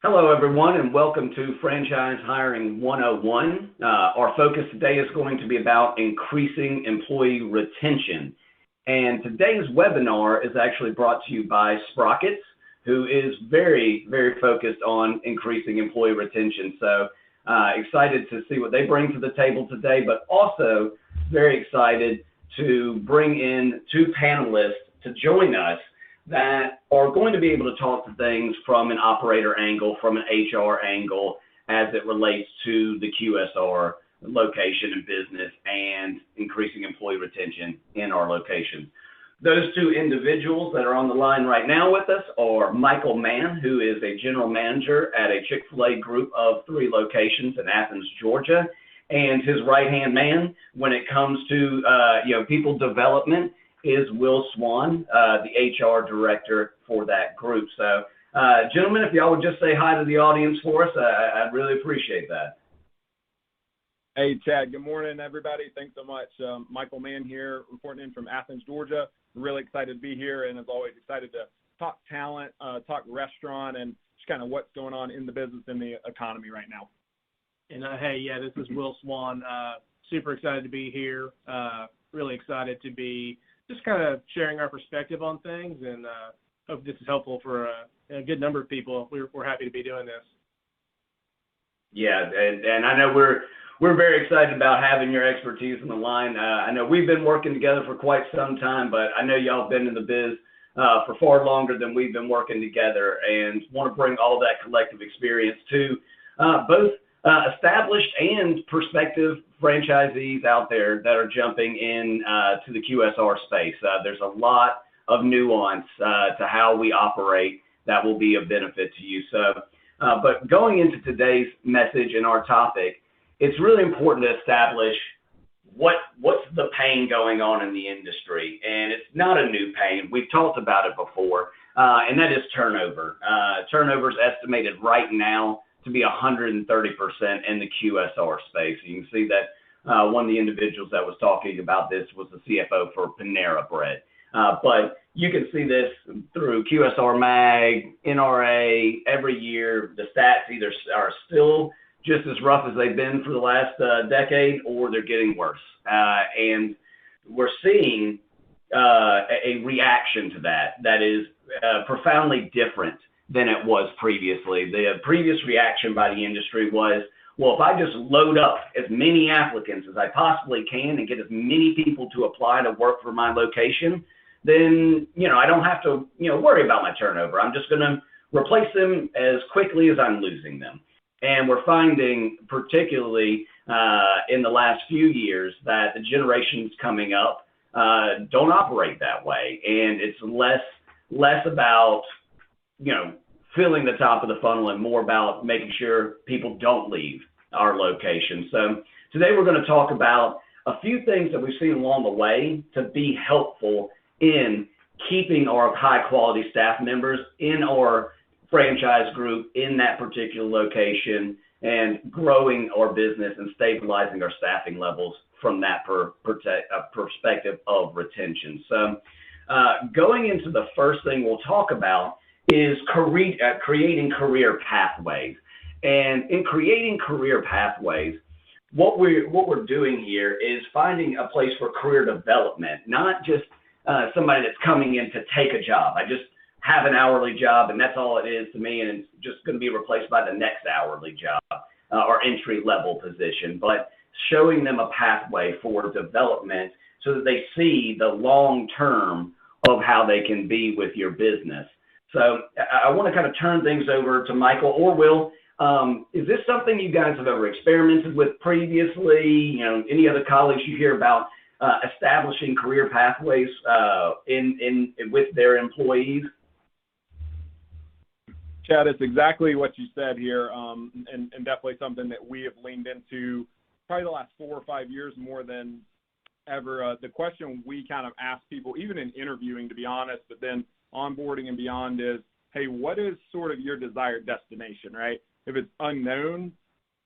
Hello, everyone, and welcome to Franchise Hiring 101. Our focus today is going to be about increasing employee retention. And today's webinar is actually brought to you by Sprockets, who is very, very focused on increasing employee retention. So excited to see what they bring to the table today, but also very excited to bring in two panelists to join us that are going to be able to talk to things from an operator angle, from an HR angle, as it relates to the QSR location and business and increasing employee retention in our locations. Those two individuals that are on the line right now with us are Michael Mann, who is a general manager at a Chick-fil-A group of 3 locations in Athens, Georgia, and his right-hand man when it comes to people development is Will Swan, the HR director for that group. So, gentlemen, if y'all would just say hi to the audience for us, I'd really appreciate that. Hey, Chad. Good morning, everybody. Thanks so much. Michael Mann here, reporting in from Athens, Georgia. Really excited to be here, and as always, excited to talk talent, talk restaurant, and just kind of what's going on in the business and the economy right now. And this is Will Swan. Super excited to be here. Really excited to be just kind of sharing our perspective on things, and hope this is helpful for a good number of people. We're happy to be doing this. Yeah, and I know we're very excited about having your expertise on the line. I know we've been working together for quite some time, but I know y'all have been in the biz for far longer than we've been working together, and want to bring all that collective experience to both established and prospective franchisees out there that are jumping in to the QSR space. There's a lot of nuance to how we operate that will be of benefit to you. So, but going into today's message and our topic, it's really important to establish what's the pain going on in the industry. And it's not a new pain. We've talked about it before, and that is turnover. Turnover is estimated right now to be 130% in the QSR space. You can see that one of the individuals that was talking about this was the CFO for Panera Bread. But you can see this through QSR Mag, NRA, every year. The stats either are still just as rough as they've been for the last decade, or they're getting worse. And we're seeing a reaction to that is profoundly different than it was previously. The previous reaction by the industry was, well, if I just load up as many applicants as I possibly can and get as many people to apply to work for my location, then, I don't have to, worry about my turnover. I'm just going to replace them as quickly as I'm losing them. And we're finding, particularly in the last few years, that the generations coming up don't operate that way. And it's less about filling the top of the funnel and more about making sure people don't leave our location. So today we're going to talk about a few things that we've seen along the way to be helpful in keeping our high quality staff members in our franchise group in that particular location and growing our business and stabilizing our staffing levels from that perspective of retention. So going into the first thing we'll talk about is creating career pathways. And in creating career pathways, what we're doing here is finding a place for career development, not just somebody that's coming in to take a job. I just have an hourly job and that's all it is to me, and it's just going to be replaced by the next hourly job or entry level position, but showing them a pathway for development so that they see the long term of how they can be with your business. So I want to kind of turn things over to Michael or Will. Is this something you guys have ever experimented with previously? Any other colleagues you hear about establishing career pathways with their employees? Chad, it's exactly what you said here, and definitely something that we have leaned into probably the last 4 or 5 years more than ever. The question we kind of ask people, even in interviewing, to be honest, but then onboarding and beyond, is, hey, what is sort of your desired destination, right? If it's unknown,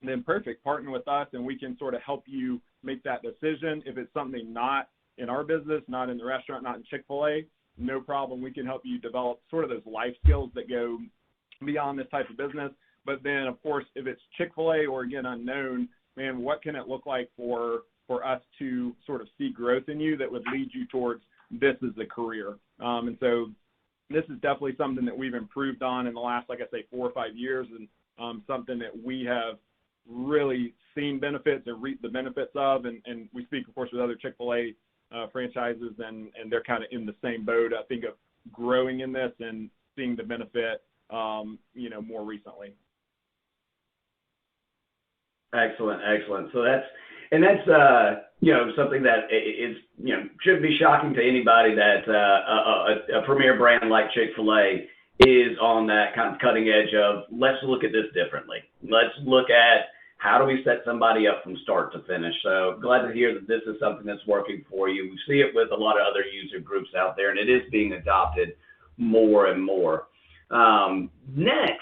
then perfect, partner with us and we can sort of help you make that decision. If it's something not in our business, not in the restaurant, not in Chick-fil-A, no problem. We can help you develop sort of those life skills that go beyond this type of business. But then, of course, if it's Chick-fil-A or, again, unknown, man, what can it look like for us to sort of see growth in you that would lead you towards this as a career? And so this is definitely something that we've improved on in the last, like I say, 4 or 5 years, and something that we have really seen benefits and reaped the benefits of. And we speak, of course, with other Chick-fil-A franchises, and they're kind of in the same boat, I think, of growing in this and seeing the benefit, more recently. Excellent. So that's something that is, shouldn't be shocking to anybody that a premier brand like Chick-fil-A is on that kind of cutting edge of, let's look at this differently. Let's look at how do we set somebody up from start to finish. So glad to hear that this is something that's working for you. We see it with a lot of other user groups out there, and it is being adopted more and more. Next,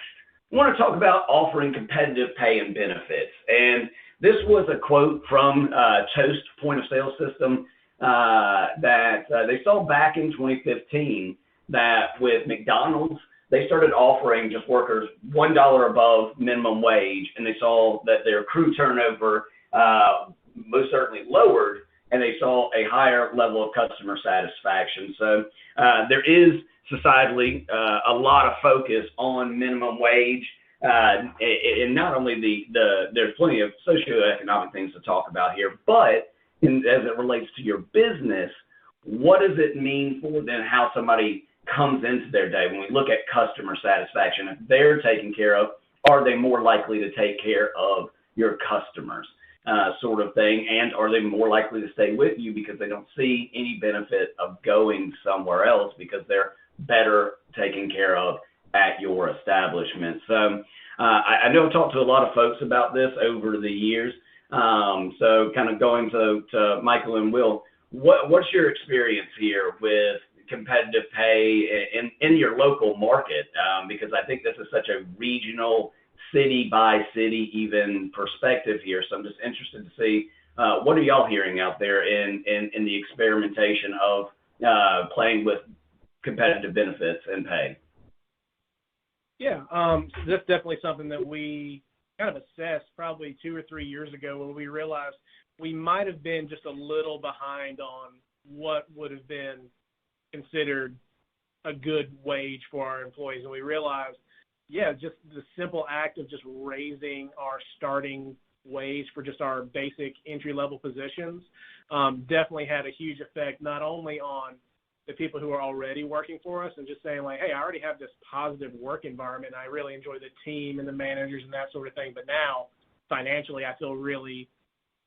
I want to talk about offering competitive pay and benefits. And this was a quote from Toast point of sale system that they saw back in 2015 that with McDonald's, they started offering just workers $1 above minimum wage, and they saw that their crew turnover most certainly lowered, and they saw a higher level of customer satisfaction. So there is societally a lot of focus on minimum wage, and not only there's plenty of socioeconomic things to talk about here, but as it relates to your business, what does it mean for then how somebody comes into their day? When we look at customer satisfaction, if they're taken care of, are they more likely to take care of your customers, sort of thing? And are they more likely to stay with you because they don't see any benefit of going somewhere else because they're better taken care of at your establishment? So I know I've talked to a lot of folks about this over the years. So kind of going to Michael and Will, what's your experience here with competitive pay in your local market? Because I think this is such a regional, city by city even perspective here. So I'm just interested to see what are y'all hearing out there in the experimentation of playing with competitive benefits and pay? Yeah, that's definitely something that we kind of assessed probably 2 or 3 years ago, when we realized we might have been just a little behind on what would have been considered a good wage for our employees. And we realized, just the simple act of just raising our starting wage for just our basic entry-level positions definitely had a huge effect, not only on the people who are already working for us and just saying like, hey, I already have this positive work environment, and I really enjoy the team and the managers and that sort of thing, but now financially I feel really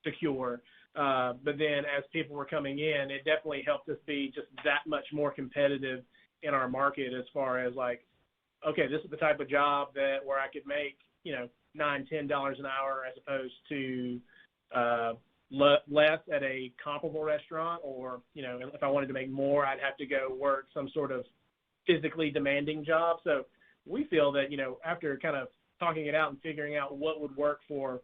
secure. But then as people were coming in, it definitely helped us be just that much more competitive in our market as far as like, okay, this is the type of job where I could make, $9, $10 an hour as opposed to less at a comparable restaurant, or, if I wanted to make more, I'd have to go work some sort of physically demanding job. So we feel that, after kind of talking it out and figuring out what would work for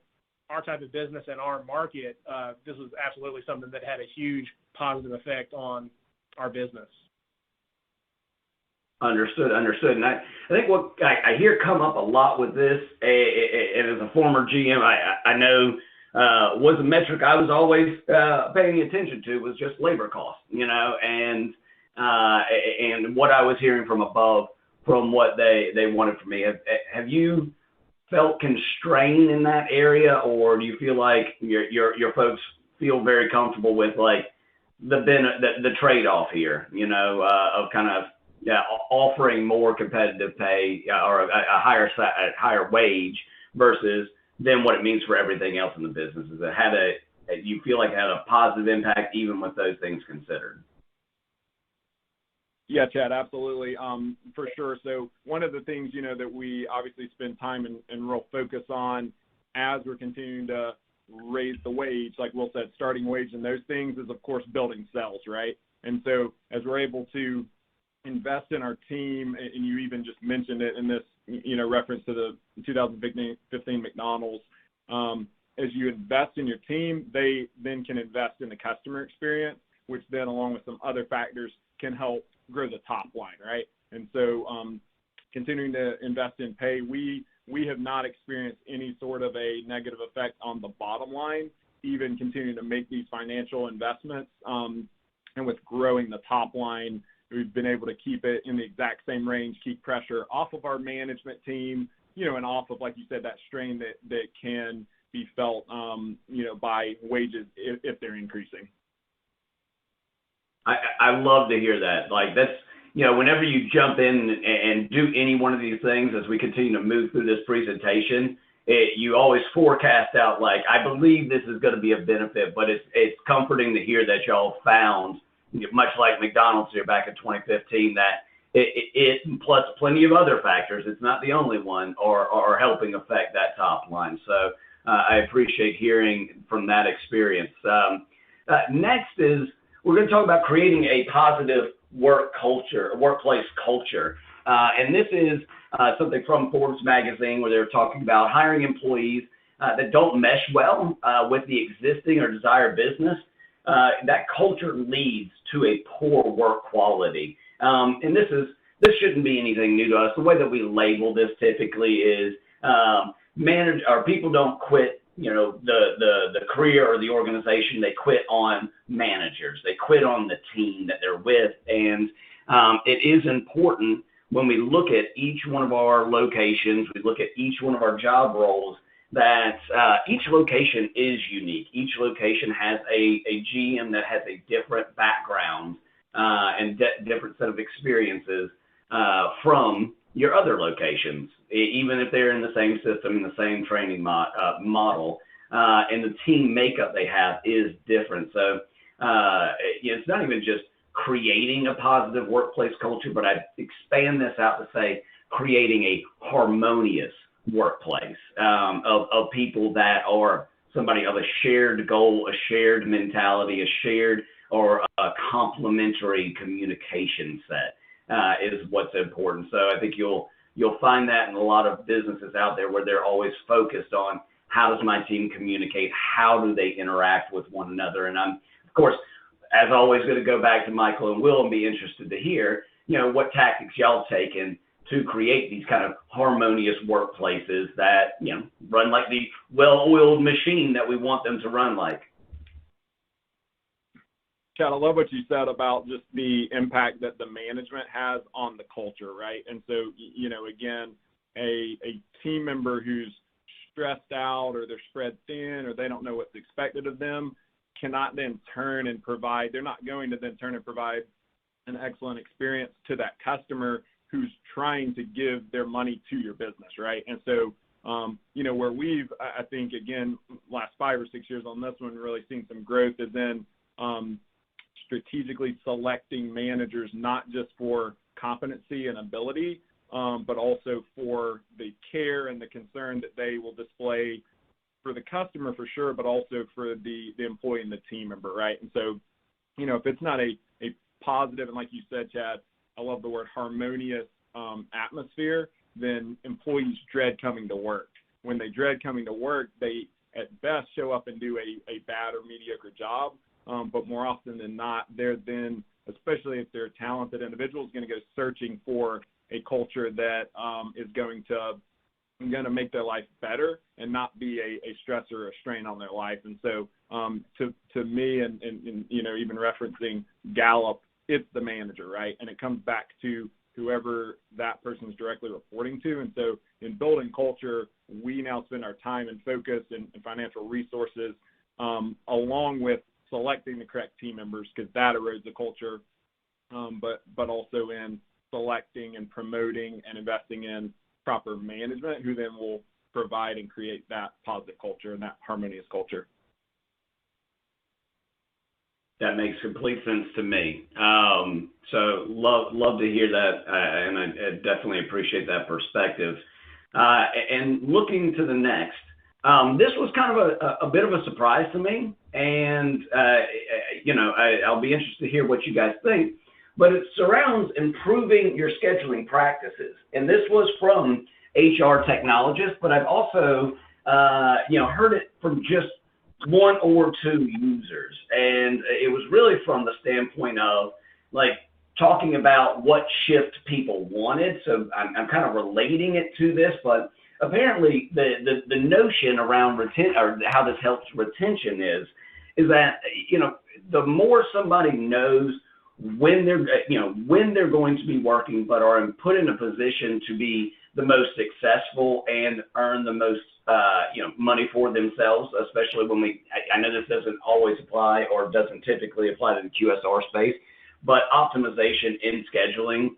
our type of business and our market, this was absolutely something that had a huge positive effect on our business. Understood. And I think what I hear come up a lot with this, and as a former GM, I know was a metric I was always paying attention to was just labor costs, and what I was hearing from above from what they wanted from me. Have you felt constrained in that area, or do you feel like your folks feel very comfortable with like the trade-off here, of kind of offering more competitive pay or a higher wage versus then what it means for everything else in the business? Is it you feel like it had a positive impact even with those things considered? Yeah, Chad, absolutely, for sure. So one of the things, that we obviously spend time and real focus on as we're continuing to raise the wage, like Will said, starting wage and those things, is, of course, building sales, right? And so as we're able to invest in our team, and you even just mentioned it in this, reference to the 2015 McDonald's, as you invest in your team, they then can invest in the customer experience, which then, along with some other factors, can help grow the top line, right? And so continuing to invest in pay, we we have not experienced any sort of a negative effect on the bottom line, even continuing to make these financial investments. And with growing the top line, we've been able to keep it in the exact same range, keep pressure off of our management team, and off of, like you said, that strain that can be felt, by wages if they're increasing. I love to hear that. Like, that's, whenever you jump in and do any one of these things, as we continue to move through this presentation, you always forecast out, like, I believe this is going to be a benefit, but it's comforting to hear that y'all found, much like McDonald's here back in 2015, that it plus plenty of other factors, it's not the only one, are helping affect that top line. So I appreciate hearing from that experience. Next is, we're going to talk about creating a positive workplace culture. And this is something from Forbes magazine, where they're talking about hiring employees that don't mesh well with the existing or desired business. That culture leads to a poor work quality. And this shouldn't be anything new to us. The way that we label this typically is people don't quit, the career or the organization. They quit on managers. They quit on the team that they're with. And it is important when we look at each one of our locations, we look at each one of our job roles, that each location is unique. Each location has a GM that has a different background and different set of experiences from your other locations, even if they're in the same system, in the same training model, and the team makeup they have is different. So it's not even just creating a positive workplace culture, but I expand this out to say creating a harmonious workplace of people that are somebody of a shared goal, a shared mentality, a shared or a complementary communication set is what's important. So I think you'll find that in a lot of businesses out there, where they're always focused on, how does my team communicate? How do they interact with one another? And I'm, of course, as always, going to go back to Michael and Will and be interested to hear, what tactics y'all taken to create these kind of harmonious workplaces that, run like the well-oiled machine that we want them to run like. Chad, I love what you said about just the impact that the management has on the culture, right? And so, again, a team member who's stressed out, or they're spread thin, or they don't know what's expected of them, cannot then turn and provide, they're not going to then turn and provide an excellent experience to that customer who's trying to give their money to your business, right? And so, where we've, I think, again, last 5 or 6 years on this one, really seen some growth is in strategically selecting managers, not just for competency and ability, but also for the care and the concern that they will display for the customer, for sure, but also for the employee and the team member, right? And so, if it's not a positive, and like you said, Chad, I love the word harmonious atmosphere, then employees dread coming to work. When they dread coming to work, they at best show up and do a bad or mediocre job, but more often than not, they're then, especially if they're talented individuals, going to go searching for a culture that is going to make their life better and not be a stress or a strain on their life. And so to me, and even referencing Gallup, it's the manager, right? And it comes back to whoever that person is directly reporting to. And so in building culture, we now spend our time and focus and financial resources along with selecting the correct team members, because that erodes the culture, but also in selecting and promoting and investing in proper management, who then will provide and create that positive culture and that harmonious culture. That makes complete sense to me. So love to hear that, and I definitely appreciate that perspective. And looking to the next, this was kind of a bit of a surprise to me, and I'll be interested to hear what you guys think. But it surrounds improving your scheduling practices, and this was from HR technologists, but I've also heard it from just one or two users, and it was really from the standpoint of like talking about what shift people wanted. So I'm kind of relating it to this, but apparently the notion around or how this helps retention is that, the more somebody knows when they're going to be working, but are put in a position to be the most successful and earn the most money for themselves, especially when I know this doesn't always apply or doesn't typically apply to the QSR space, but optimization in scheduling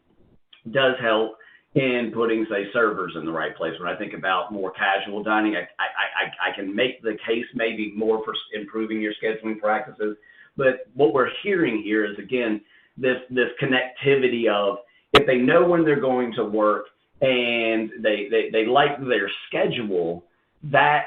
does help in putting, say, servers in the right place. When I think about more casual dining, I can make the case maybe more for improving your scheduling practices. But what we're hearing here is, again, this connectivity of, if they know when they're going to work and they like their schedule, that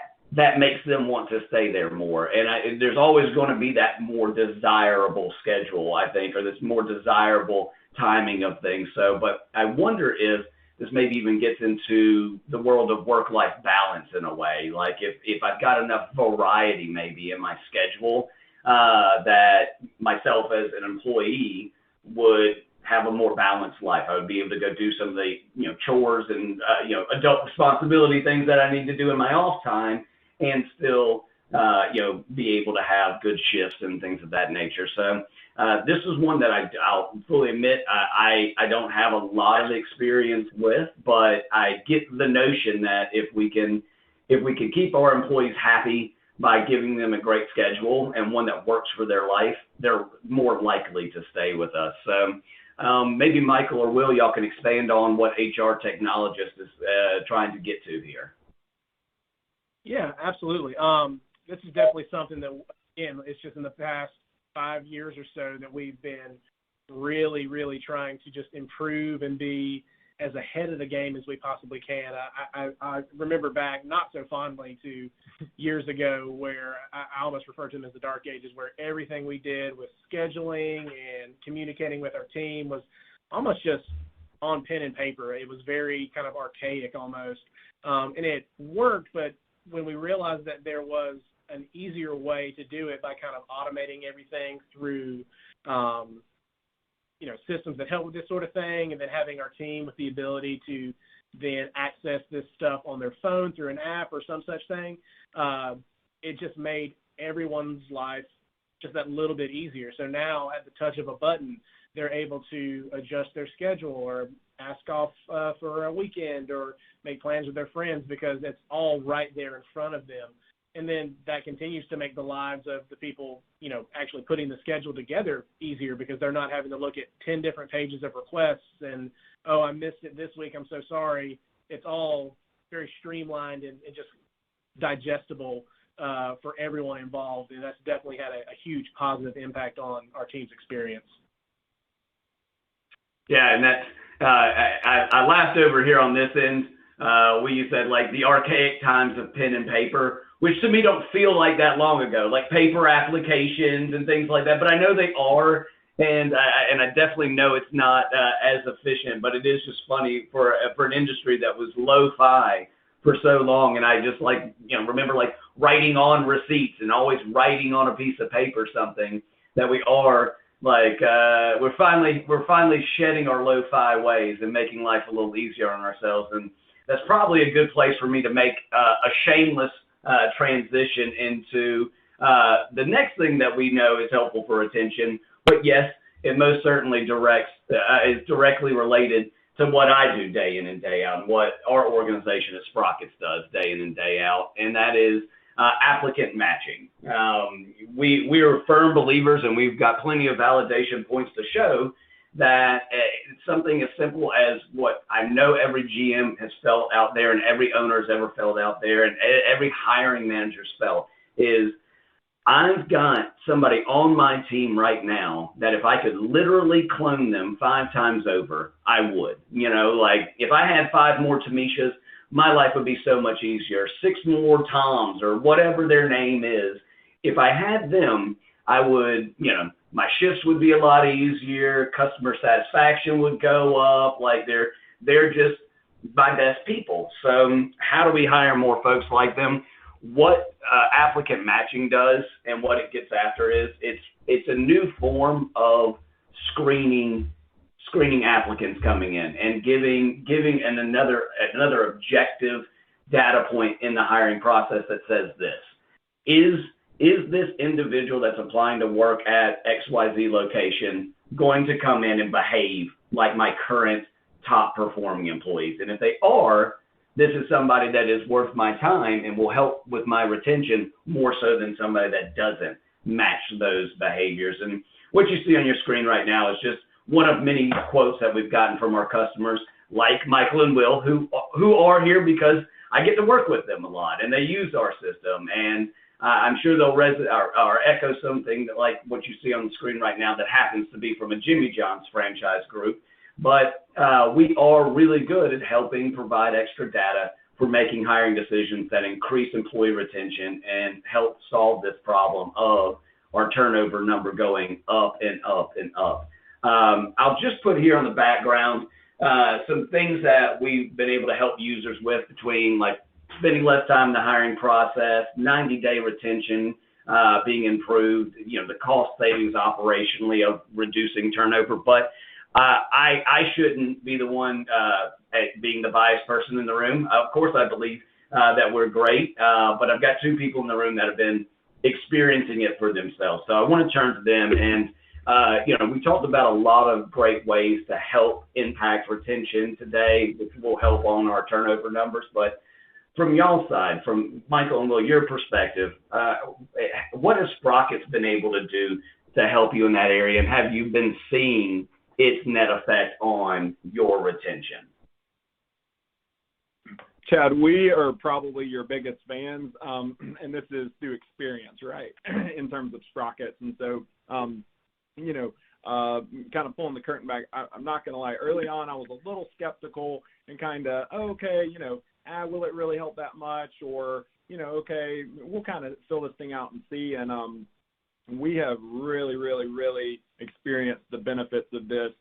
makes them want to stay there more. And there's always going to be that more desirable schedule, I think, or this more desirable timing of things. So, but I wonder if this maybe even gets into the world of work-life balance in a way. Like if I've got enough variety maybe in my schedule, that myself as an employee would have a more balanced life. I would be able to go do some of the chores and adult responsibility things that I need to do in my off time, and still be able to have good shifts and things of that nature. So this is one that I'll fully admit I don't have a lot of experience with, but I get the notion that if we can keep our employees happy by giving them a great schedule and one that works for their life, they're more likely to stay with us. So maybe Michael or Will, y'all can expand on what HR technologist is trying to get to here. Yeah, absolutely. This is definitely something that, again, it's just in the past 5 years or so that we've been really, really trying to just improve and be as ahead of the game as we possibly can. I remember back not so fondly to years ago where I almost refer to them as the dark ages, where everything we did with scheduling and communicating with our team was almost just on pen and paper. It was very kind of archaic almost. And it worked, but when we realized that there was an easier way to do it by kind of automating everything through systems that help with this sort of thing, and then having our team with the ability to then access this stuff on their phone through an app or some such thing, it just made everyone's life just that little bit easier. So now at the touch of a button, they're able to adjust their schedule or ask off for a weekend or make plans with their friends, because it's all right there in front of them. And then that continues to make the lives of the people, actually putting the schedule together easier, because they're not having to look at 10 different pages of requests and, oh, I missed it this week, I'm so sorry. It's all very streamlined and just digestible for everyone involved. And that's definitely had a huge positive impact on our team's experience. Yeah, and that's, I laughed over here on this end. You said like the archaic times of pen and paper, which to me don't feel like that long ago, like paper applications and things like that. But I know they are, and I definitely know it's not as efficient. But it is just funny for an industry that was lo-fi for so long. And I just remember writing on receipts and always writing on a piece of paper something that we are. We're finally shedding our lo-fi ways and making life a little easier on ourselves, and that's probably a good place for me to make a shameless transition into the next thing that we know is helpful for retention. But yes, it most certainly is directly related to what I do day in and day out, and what our organization at Sprockets does day in and day out, and that is applicant matching. We are firm believers, and we've got plenty of validation points to show that something as simple as what I know every GM has felt out there, and every owner has ever felt out there, and every hiring manager's felt, is I've got somebody on my team right now that if I could literally clone them 5 times over, I would. If I had 5 more Tamishas, my life would be so much easier. 6 more Toms, or whatever their name is. If I had them, I would, my shifts would be a lot easier. Customer satisfaction would go up. They're just my best people. So how do we hire more folks like them? What applicant matching does and what it gets after is it's a new form of screening applicants coming in and giving another objective data point in the hiring process that says this: is this individual that's applying to work at XYZ location going to come in and behave like my current top performing employees? And if they are, this is somebody that is worth my time and will help with my retention more so than somebody that doesn't match those behaviors. And what you see on your screen right now is just one of many quotes that we've gotten from our customers, like Michael and Will, who are here because I get to work with them a lot and they use our system. And I'm sure they'll or echo something that, like what you see on the screen right now, that happens to be from a Jimmy John's franchise group. But we are really good at helping provide extra data for making hiring decisions that increase employee retention and help solve this problem of our turnover number going up and up and up. I'll just put here on the background some things that we've been able to help users with, between like spending less time in the hiring process, 90-day retention being improved, the cost savings operationally of reducing turnover. But I shouldn't be the one being the biased person in the room. Of course, I believe that we're great, but I've got two people in the room that have been experiencing it for themselves. So I want to turn to them. And, we talked about a lot of great ways to help impact retention today, which will help on our turnover numbers. But from y'all's side, from Michael and Will, your perspective, what has Sprockets been able to do to help you in that area? And have you been seeing its net effect on your retention? Chad, we are probably your biggest fans, and this is through experience, right, in terms of Sprockets. And so, kind of pulling the curtain back, I'm not going to lie. Early on, I was a little skeptical and kind of, will it really help that much? Or, okay, we'll kind of fill this thing out and see. And we have really, really, really experienced the benefits of this,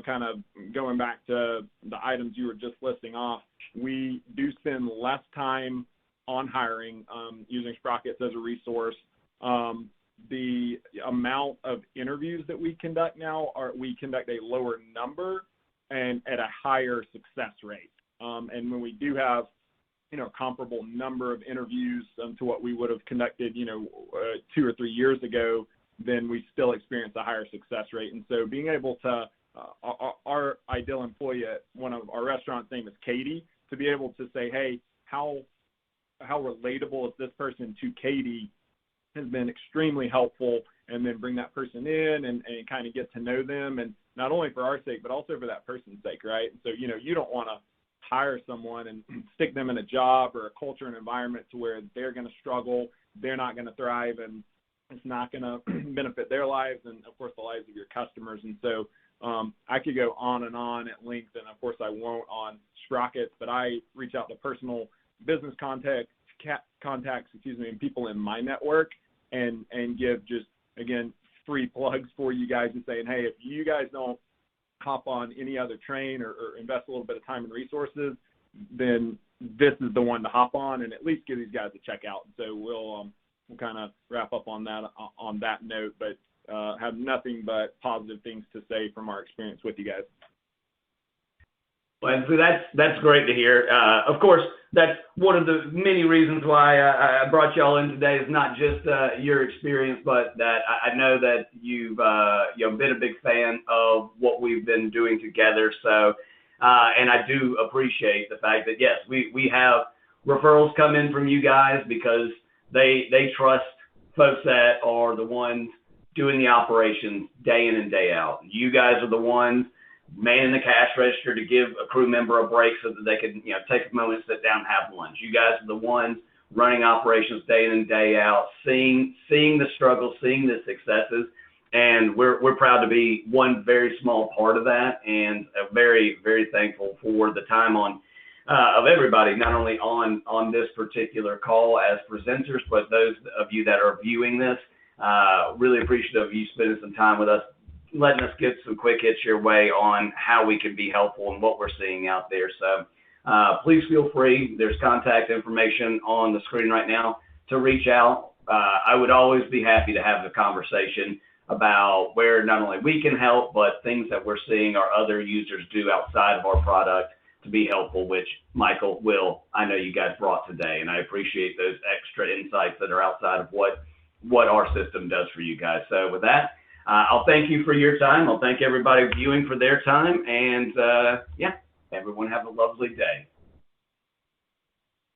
kind of going back to the items you were just listing off. We do spend less time on hiring using Sprockets as a resource. The amount of interviews that we conduct now, we conduct a lower number and at a higher success rate. And when we do have, comparable number of interviews to what we would have conducted, 2 or 3 years ago, then we still experience a higher success rate. And so being able to, our ideal employee at one of our restaurants' name is Katie, to be able to say, hey, how relatable is this person to Katie, has been extremely helpful, and then bring that person in and kind of get to know them, and not only for our sake, but also for that person's sake, right? And so, you don't want to hire someone and stick them in a job or a culture and environment to where they're going to struggle, they're not going to thrive, and it's not going to benefit their lives and, of course, the lives of your customers. And so I could go on and on at length, and, of course, I won't on Sprockets, but I reach out to personal business contacts, and people in my network and give just, again, free plugs for you guys and saying, hey, if you guys don't hop on any other train or invest a little bit of time and resources, then this is the one to hop on and at least give these guys a check out. So we'll kind of wrap up on that note, but have nothing but positive things to say from our experience with you guys. Well, so that's great to hear. Of course, that's one of the many reasons why I brought y'all in today, is not just your experience, but that I know that you've been a big fan of what we've been doing together. So, and I do appreciate the fact that, yes, we have referrals come in from you guys because they trust folks that are the ones doing the operations day in and day out. You guys are the ones manning the cash register to give a crew member a break so that they can, take a moment, sit down, and have lunch. You guys are the ones running operations day in and day out, seeing the struggles, seeing the successes, and we're proud to be one very small part of that, and very, very thankful for the time of everybody, not only on this particular call as presenters, but those of you that are viewing this. Really appreciative of you spending some time with us, letting us get some quick hits your way on how we can be helpful and what we're seeing out there. So please feel free. There's contact information on the screen right now to reach out. I would always be happy to have a conversation about where not only we can help, but things that we're seeing our other users do outside of our product to be helpful, which Michael, Will, I know you guys brought today, and I appreciate those extra insights that are outside of what our system does for you guys. So with that, I'll thank you for your time. I'll thank everybody viewing for their time, and everyone have a lovely day.